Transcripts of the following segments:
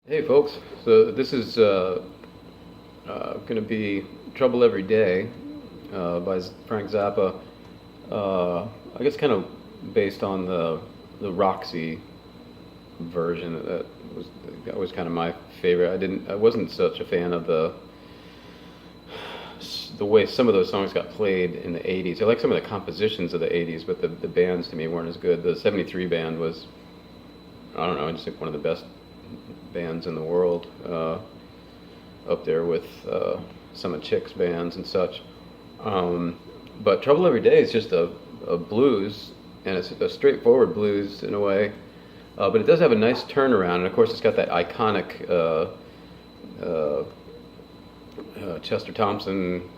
Hey folks, so this is going to be Trouble Every Day by Frank Zappa. I guess kind of based on the Roxy version. That was kind of my favorite. I wasn't such a fan of the way some of those songs got played in the 80s. I like some of the compositions of the 80s, but the bands to me weren't as good. The 73 band was, I don't know, I just think one of the best bands in the world, up there with some of Chick's bands and such. But Trouble Every Day is just a blues, and it's a straightforward blues in a way, but it does have a nice turnaround, and of course it's got that iconic Chester Thompson,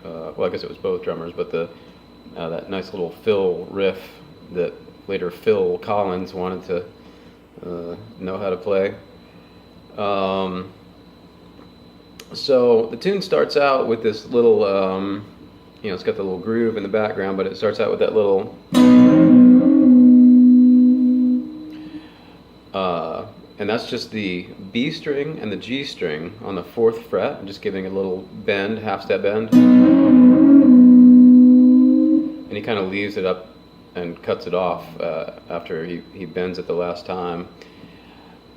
well, I guess it was both drummers, but that nice little fill riff that later Phil Collins wanted to know how to play. So the tune starts out with this little, it's got the little groove in the background, but it starts out with that little, and that's just the B string and the G string on the 4th fret. I'm just giving a little bend, half step bend, and he kind of leaves it up and cuts it off after he bends it the last time.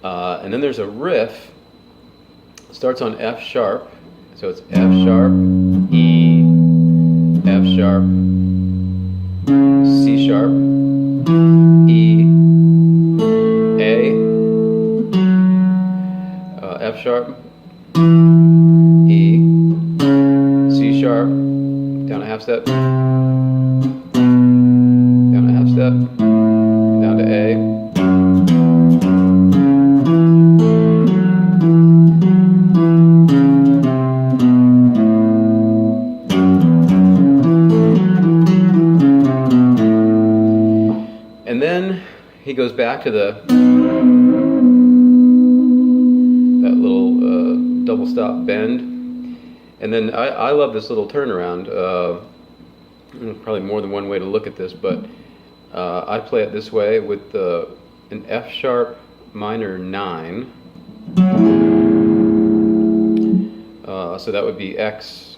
And then there's a riff. It starts on F sharp, so it's F sharp, E, F sharp, C sharp, E, A, F sharp, E, C sharp, down a half step, down a half step, down to A. And then he goes back to that little double stop bend, and then I love this little turnaround. Probably more than one way to look at this, but I play it this way with an F sharp minor 9. So that would be X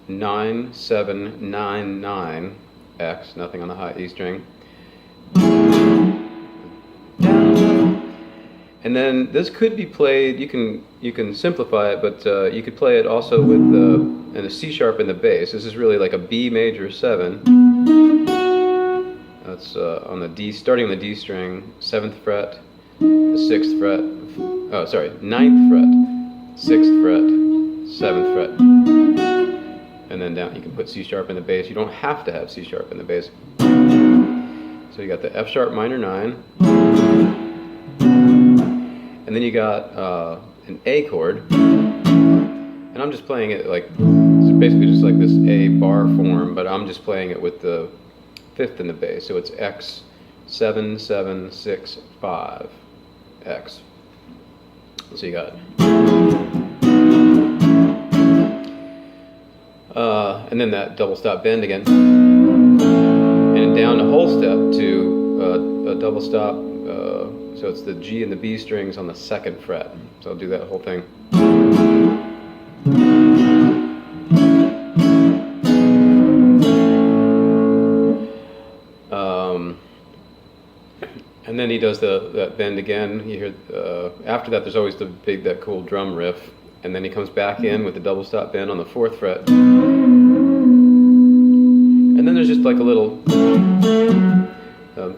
9 7 9 9 X, nothing on the high E string. And then this could be played, you can simplify it, but you could play it also with and a C sharp in the bass. This is really like a B major 7. That's on the D, starting on the D string, 7th fret, the 6th fret, 9th fret, 6th fret, 7th fret, and then down. You can put C sharp in the bass. You don't have to have C sharp in the bass. So you got the F sharp minor 9, and then you got an A chord, and I'm just playing it like, it's basically just like this A bar form, but I'm just playing it with the 5th in the bass, so it's X 7 7 6 5 X. So you got, and then that double stop bend again, and down the whole step to a double stop. So it's the G and the B strings on the 2nd fret. So I'll do that whole thing. And then he does that bend again. You hear after that, there's always that cool drum riff, and then he comes back in with the double stop bend on the 4th fret. And then there's just like a little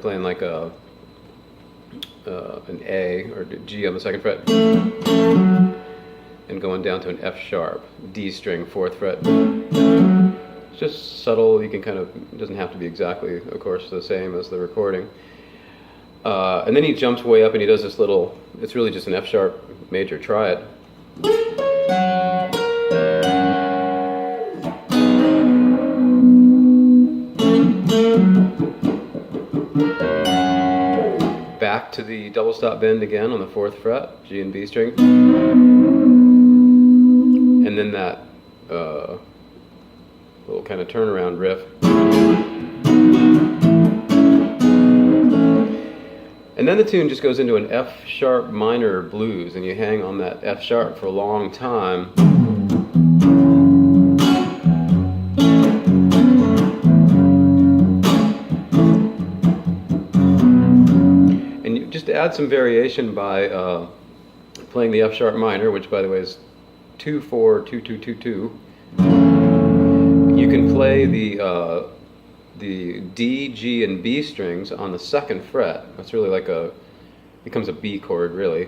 playing like an A or G on the 2nd fret, and going down to an F sharp, D string, 4th fret. It's just subtle. You can kind of, it doesn't have to be exactly, of course, the same as the recording. And then he jumps way up and he does this little, it's really just an F sharp major. Try it. Back to the double stop bend again on the 4th fret, G and B string, and then that little kind of turnaround riff. And then the tune just goes into an F sharp minor blues, and you hang on that F sharp for a long time. And you just add some variation by playing the F sharp minor, which by the way is 2-4-2-2-2-2. You can play the D, G, and B strings on the second fret. That's really like becomes a B chord really,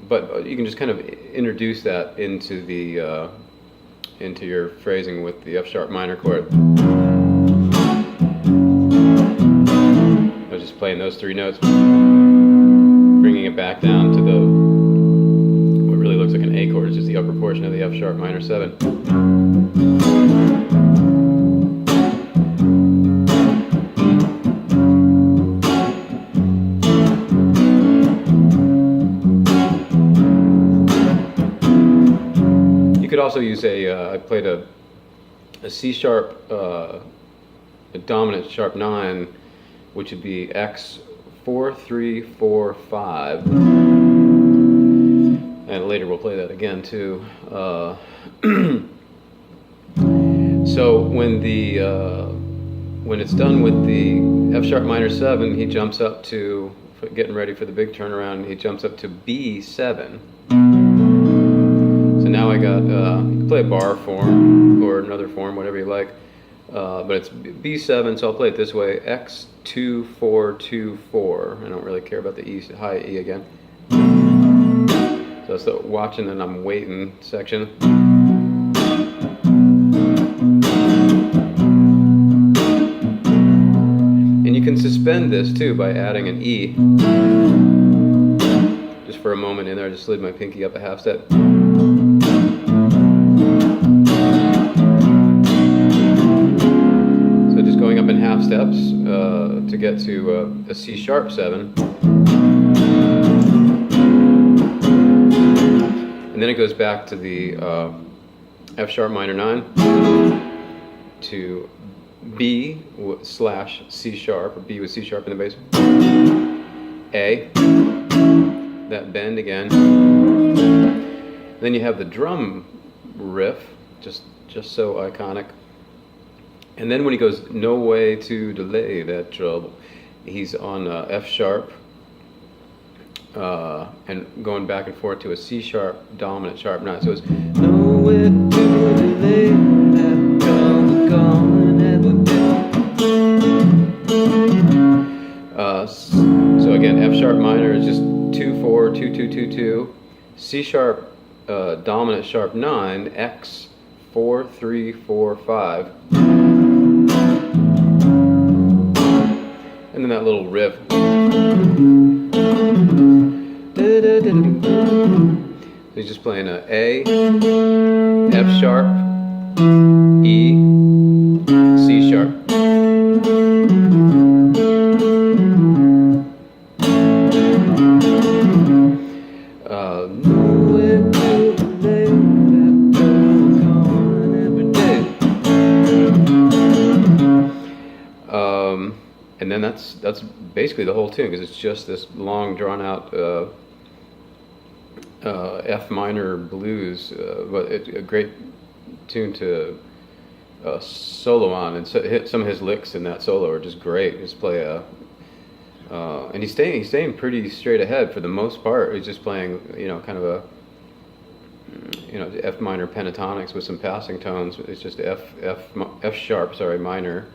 but you can just kind of introduce that into the into your phrasing with the F sharp minor chord. I was just playing those 3 notes, bringing it back down to what really looks like an A chord. It's just the upper portion of the F sharp minor 7. You could also use I played a C sharp, a dominant sharp 9, which would be X 4, 3, 4, 5. And later we'll play that again too. So when it's done with the F sharp minor 7, he jumps up to, getting ready for the big turnaround, he jumps up to B7. So now I got, you can play a bar form or another form, whatever you like, but it's B7, so I'll play it this way, X2, 4, 2, 4. I don't really care about the E, high E again. So it's the watching and I'm waiting section. And you can suspend this too by adding an E. Just for a moment in there, I just slid my pinky up a half step. So just going up in half steps to get to a C sharp 7. And then it goes back to the F sharp minor 9 to B slash C sharp, or B with C sharp in the bass. A, that bend again. Then you have the drum riff, just so iconic. And then when he goes, no way to delay that trouble, he's on F sharp. And going back and forth to a C sharp dominant sharp 9. So it's nowhere to delay that trouble gone ever so again, F sharp minor is just 2, 4, 2, 2, 2, 2. C sharp dominant sharp 9, X 4, 3, 4, 5. And then that little riff. So he's just playing a F sharp, E, C sharp. And then that's basically the whole tune, because it's just this long drawn out F minor blues, but it's a great tune to solo on, and so some of his licks in that solo are just great. Just play and he's staying pretty straight ahead for the most part. He's just playing, kind of a, F minor pentatonics with some passing tones. It's just F sharp, sorry, minor,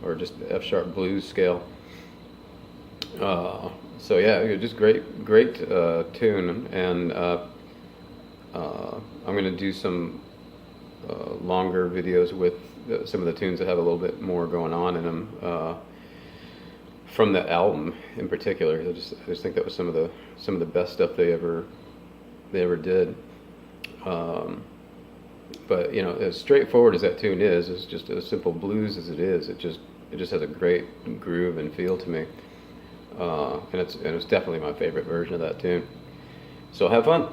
or just F sharp blues scale. So yeah, just great tune, and I'm going to do some longer videos with some of the tunes that have a little bit more going on in them from that album in particular. I just think that was some of the best stuff they ever did. But as straightforward as that tune is, it's just as simple blues as it is. It just has a great groove and feel to me. And it's definitely my favorite version of that tune. So have fun.